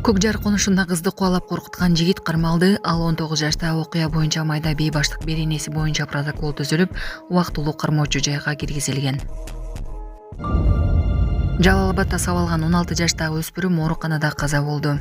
Көк жар конушунда кызды кубалап коркуткан жигит кармалды. Ал 19 жашта окуя боюнча майда бейбаштык беренеси боюнча протокол түзүлүп, убактылуу кармоочу жайга киргизилген. Жалал Абадда сабалган 16 жаштагы өспүрүм ооруканада каза болду.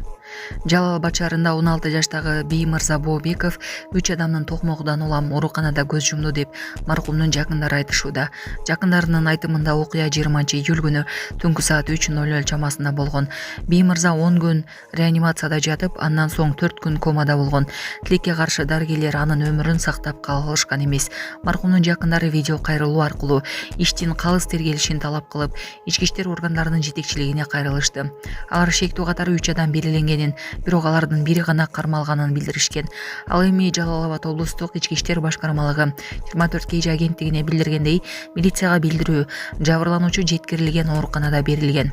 Жалал Абад шаарында 16 жаштагы Биймырза Бообеков 3 адамдын токмогудан улам ооруканада көз жумду деп маркумдун жакындары айтышууда. Жакындарынын айтымында окуя 20-июль күнү түнкү саат 3:00 чамасында болгон. Биймырза 10 күн реанимацияда жатып, андан соң 4 күн комада болгон. Тилекке каршы дарыгерлер анын өмүрүн сактап кала алышкан эмес. Маркумдун жакындары видео кайрылуу аркылуу иштин калыс тергелишин талап кылып, ички иштер органдарынын жетекчилигине кайрылышты. Алар шектүү катары 3 адам белгиленген, бирок алардын бири гана кармалганын билдиришкен. Ал эми Жалал Абад облустук ички иштер башкармалыгы 24 KG агенттигине билдиргендей, милицияга билдирүү жабырлануучу жеткирилген ооруканада берилген.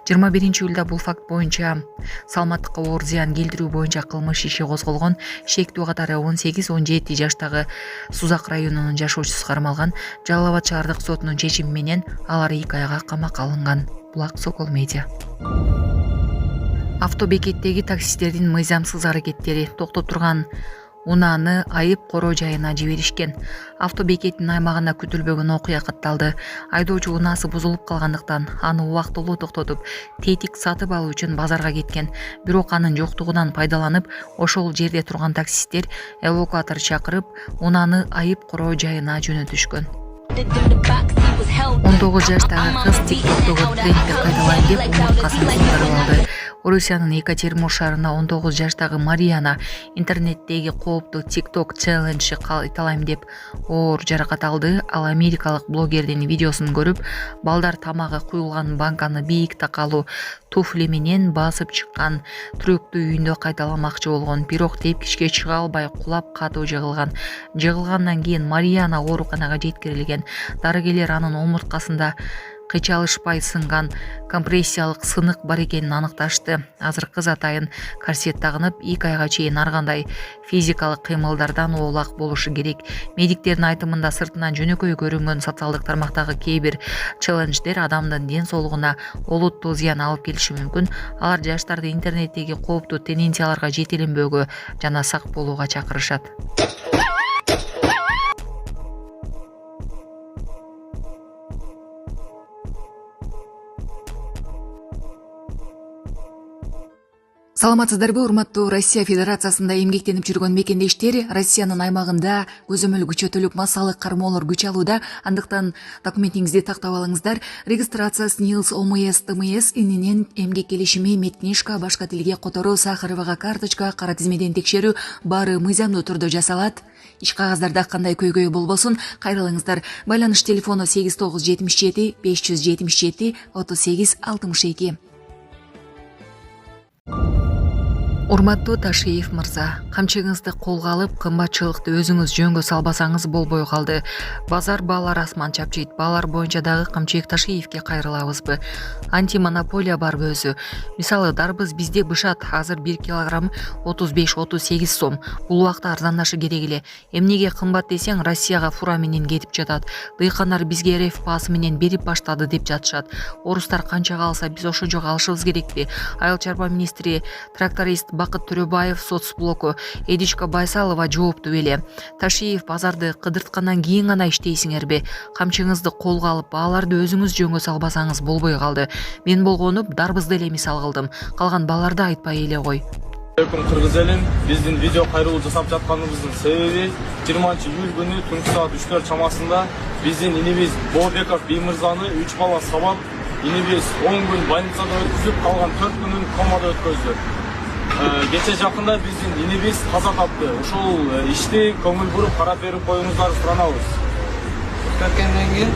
21-июлда бул факт боюнча саламаттыкка оор зыян келтирүү боюнча кылмыш иши козголгон. Шектүү катары 18-17 жаштагы Сузак районунун жашоочусу кармалган. Жалал Абад шаардык сотунун чечими менен алар 2 айга камакка алынган. Булак Сокол Медиа. Автобекеттеги таксисттердин мыйзамсыз аракеттери токтоп турган унааны айып короо жайына жиберишкен. Автобекеттин аймагында күтүлбөгөн окуя катталды. Айдоочу унаасы бузулуп калгандыктан аны убактылуу токтотуп, тетик сатып алуу үчүн базарга кеткен. Бирок анын жоктугунан пайдаланып, ошол жерде турган таксисттер эвакуатор чакырып, унааны айып короо жайына жөнөтүшкөн. 19 жаштагы кыз TikTok'тогу трендти кайталайм деп умурткасын сындырып алды. Орусиянын Екатеринбург шаарында 19 жаштагы Марияна интернеттеги кооптуу TikTok челленджи кайталайм деп оор жаракат алды. Ал америкалык блогердин видеосун көрүп, балдар тамагы куюлган банканы бийик такалуу туфли менен басып чыккан трюкту үйүндө кайталамакчы болгон. Бирок тепкичке чыга албай кулап катуу жыгылган. Жыгылгандан кийин Марияна ооруканага жеткирилген. Дарыгерлер анын омурткасында кычалышпай сынган компрессиялык сынык бар экенин аныкташты. Азыр кыз атайын корсет тагынып, 2 айга чейин ар кандай физикалык кыймылдардан оолак болушу керек. Медиктердин айтымында сыртынан жөнөкөй көрүнгөн социалдык тармактагы кээ бир челлендждер адамдын ден соолугуна олуттуу зыян алып келиши мүмкүн. Алар жаштарды интернеттеги кооптуу тенденцияларга жетеленбөөгө жана сак болууга чакырышат. Саламатсыздарбы, урматтуу Россия Федерациясында эмгектенип жүргөн мекендештер? Россиянын аймагында көзөмөл күчөтүлүп, массалык кармоолор күч алууда. Андыктан документиңизди тактап алыңыздар. Регистрация СНИЛС, ОМС, ТМС ининен эмгек келишими, медкнижка, башка тилге которуу, сахаровага карточка, кара тизмеден текшерүү баары мыйзамдуу түрдө жасалат. Иш кагаздарда кандай көйгөй болбосун, кайрылыңыздар. Байланыш телефону 8977 577 38 62. Урматтуу Ташиев мырза, камчыңызды колго алып, кымбатчылыкты өзүңүз жөнгө салбасаңыз болбой калды. Базар баалар асман чапчыйт. Баалар боюнча дагы Камчыек Ташиевке кайрылабызбы? Антимонополия барбы өзү? Мисалы, дарбыз бизде бышат, азыр 1 килограмм 35-38 сом. Бул убакта арзандашы керек эле. Эмнеге кымбат десең, Россияга фура менен кетип жатат. Дыйкандар бизге РФ баасы менен берип баштады деп жатышат. Орустар канчага алса, биз ошо жок алышыбыз керекпи? Айыл чарба министри тракторист Бакыт Төрөбаев соцблоку Эдичка Байсалова жоопту беле. Ташиев, базарды кыдырткандан кийин гана иштейсиңерби? Камчыңызды колго алып, бааларды өзүңүз жөнгө салбасаңыз болбой калды. Мен болгонуп дарбызды эле мисал кылдым. Калган бааларды айтпай эле кой. Кыргыз элин, биздин видео кайрылуу жасап жатканыбыздын себеби 20-июль күнү түнкү саат 3:00 чамасында биздин инибиз Бообеков Биймырзаны 3 бала сабап, инибиз 10 күн больницада өткүзүп, калган 4 күнүн комада өткөздү. Кече жакында биздин инибиз каза тапты. Ушул ишти көңүл буруп карап берип коюңуздарды суранабыз. Өткөндөн кийин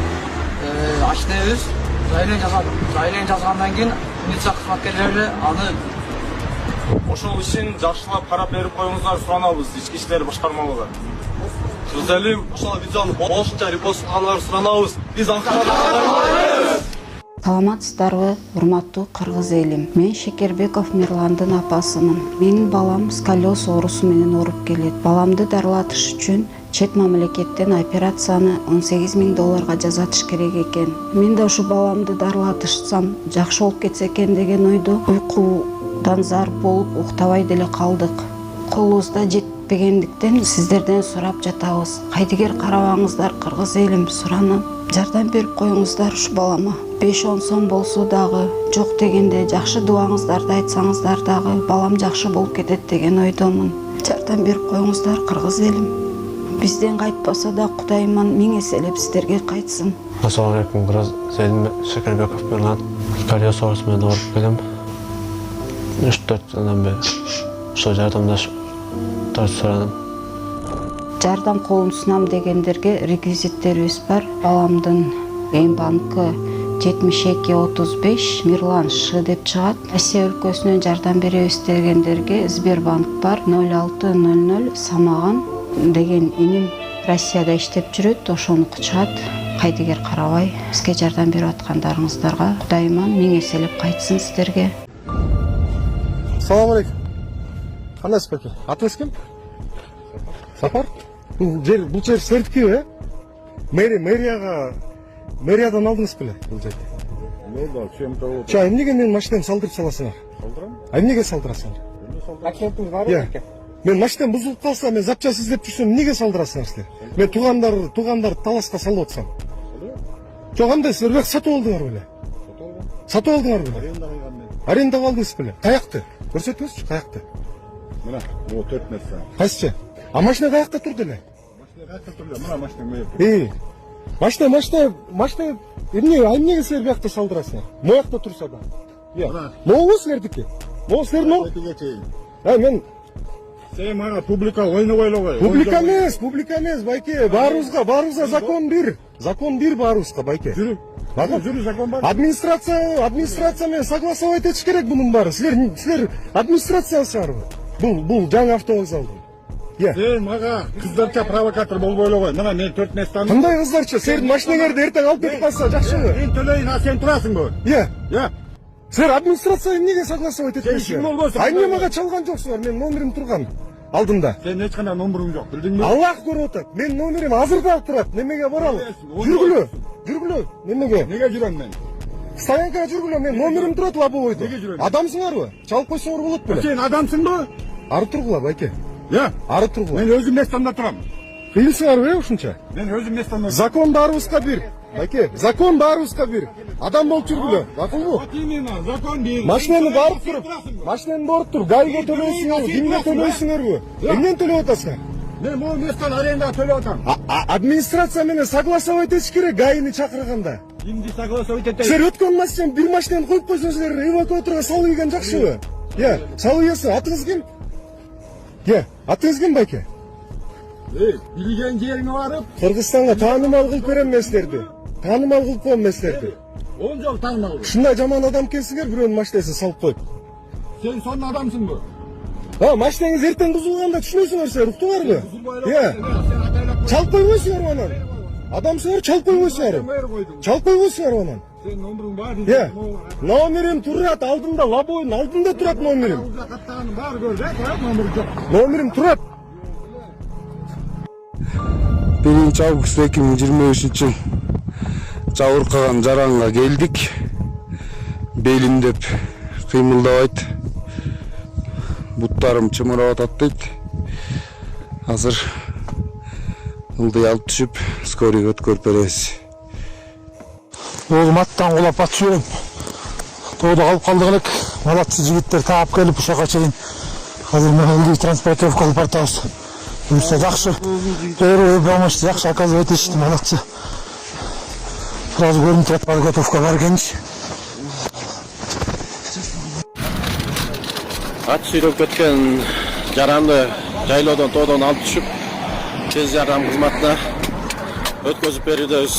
аштебиз, жайлен жазгандан кийин милиция кызматкерлери аны ошол ишин жакшылап карап берип коюңуздарды суранабыз ички иштер башкармалыгы. Кыргыз элим ошол видеону болушунча репост кылганыңарды суранабыз. Биз Анкарада. Саламатсыздарбы, урматтуу кыргыз элим. Мен Шекербеков Мирландын апасымын. Менин балам сколиоз оорусу менен ооруп келет. Баламды дарылатыш үчүн чет мамлекеттен операцияны $18,000 жасатыш керек экен. Мен да ушу баламды дарылатышсам жакшы болуп кетсе экен деген ойдо, уйку зар болуп уктабай деле калдык. Колубузда жетпегендиктен сиздерден сурап жатабыз. Кайдыгер карабаңыздар кыргыз элим, суранам. Жардам берип коюңуздар ушу балама. 5-10 сом болсо дагы, жок дегенде жакшы дубаңыздарды айтсаңыздар дагы балам жакшы болуп кетет деген ойдомун. Жардам берип коюңуздар кыргыз элим. Бизден кайтпаса да Кудайыман миң эселеп сиздерге кайтсын. Assalamu alaikum. Zelim Şekerbekov bilan Kalyo sorusu bilan o'rib keldim. 3-4 yildan beri shu yordamlash so'radim. Жардам колун сунам дегендерге реквизиттерибиз бар. Баламдын банкы 7235 Мирлан Ш деп чыгат. Россия өлкөсүнөн жардам беребиз дегендерге Сбербанк бар 0600 Самаган деген иним Россияда иштеп жүрөт, ошону чыгат. Кайдыгер карабай бизге жардам берип аткандарыңыздарга Кудайыман миң эселеп кайтсын сиздерге. Assalamu alaikum. Кандай спеки? Атыңыз ким? Сапар? Бул жер серттүү, э? Мэриядан алдыңыз беле бул жерди? Да, чем-то вот. Ча, эмнеге менин машинамды салдырып саласыңар? Салдырам? Эмнеге салдырасыңар? Акцентіңіз бар ма? Мен машинам бузулуп калса, мен запчасть издеп жүрсөм, эмнеге салдырасыңар силер? Мен туугандар талашка салып атсам. Жок, андай силер бак сатып алдыңар беле? Сатып алдыңар беле? Арендага алдыңыз беле? Каякты? Көрсөтүңүзчү, каякты? Мына, о 4 метр. Кайсычы? А машина каякта турду эле? Машина каякта турду, мына машина мейер. Машина эмнеге силер биякта салдырасыңар? Моякта турса да. Могу силердики? Могу силердин ор? Мен Сен мага публика ойноп ойлогой. публика эмес, байке. Баарыбызга закон бир. Закон бир баарыбызга, байке. Жүрү закон бар. Администрация менен согласовать этиш керек бунун баарын. Силер администрациясыңарбы? Бул жаңы автовокзалдын. Сен мага кыздарча провокатор болуп ойлогой. Мына мен 4 метрдан. Кандай кыздарча? Силердин машинаңарды эртең алып кетип калса жакшыбы? Мен төлөйүн, а сен турасыңбы? Силер администрация эмнеге согласовать этпейсиңер? ким болбосуң? Эмне мага чалган жоксуңар? Мен номерим турган алдымда. Сен эч кандай номериң жок, билдиңби? Аллах көрүп атат. Мен номерим азырда турат. Немеге баралы? Жүргүлө. Немеге? Неге жүрөм мен? Стоянкага жүргүлө. Мен номерим турат лабовойдо. Неге жүрөм? Адамсыңарбы? Чалып койсоңор болот беле? Сен адамсыңбы? Ары тургула, байке. Ары тургула. Мен өзүм местамда турам. Кыйынсыңарбы, ушунча? Мен өзүм местамда. Закон баарыбызга бир. Байке, закон баарыбызга бир. Адам болуп жүргүлө. Макулбу? Вот именно, закон бир. Машинаны барып туруп, гайга төлөйсүңөр, кимге төлөйсүңөрбү? Эмнен төлөп атасыңар? Мен бул местан аренда төлөп атам. Администрация менен согласовать этиш керек гайны чакырганда. Кимди согласовать этет? Силер өткөн машинаны бир машинаны коюп койсоңуз, силер эвакуаторго салып ийген жакшыбы? Салып ийесиң. Атыңыз ким? Атыңыз ким, байке? Билген жериңе барып, Кыргызстанга таанымал кылып берем мен силерди. Таанымал кылып коем мен силерди. 10 жыл таанымал. Ушундай жаман адам экенсиңер, бирөөнүн машинасын салып коюп. Сен сонун адамсыңбы? Машинаңыз эртең бузулганда түшүнөсүңөр силер, уктуңарбы? Чалып койбойсуңарбы анан? Адамсыңар, чалып койбойсуңарбы? Чалып койбойсуңарбы анан? Сен номериң бар. Номерим турат, алдымда, лабойдун алдында турат номерим. Каттаганы бар көрдү, номери жок. Номерим турат. 1 август 2025 жыл жабыркаган жаранга келдик. Белимдеп кыймылдабайт. Буттарым чымырап атат дейт. Азыр ылдый алып түшүп, скорыйга өткөрүп беребиз. Oğlum attan kulap atıyorum. Doğuda kalıp kaldık elek. Malatçı jigitler taap gelip uşağa çeyin. Hazır menelgi transportovka alıp atağız. Ümse жақсы. Eğer öbramıştı жақсы оказывает eşitті malatçı. Сразу көрініп тұрады подготовка бар екенш. Ат сүйреп кеткен жаранды жайлоодон тоодон алып түшүп, тез жардам кызматына өткөзүп берүүдөбүз.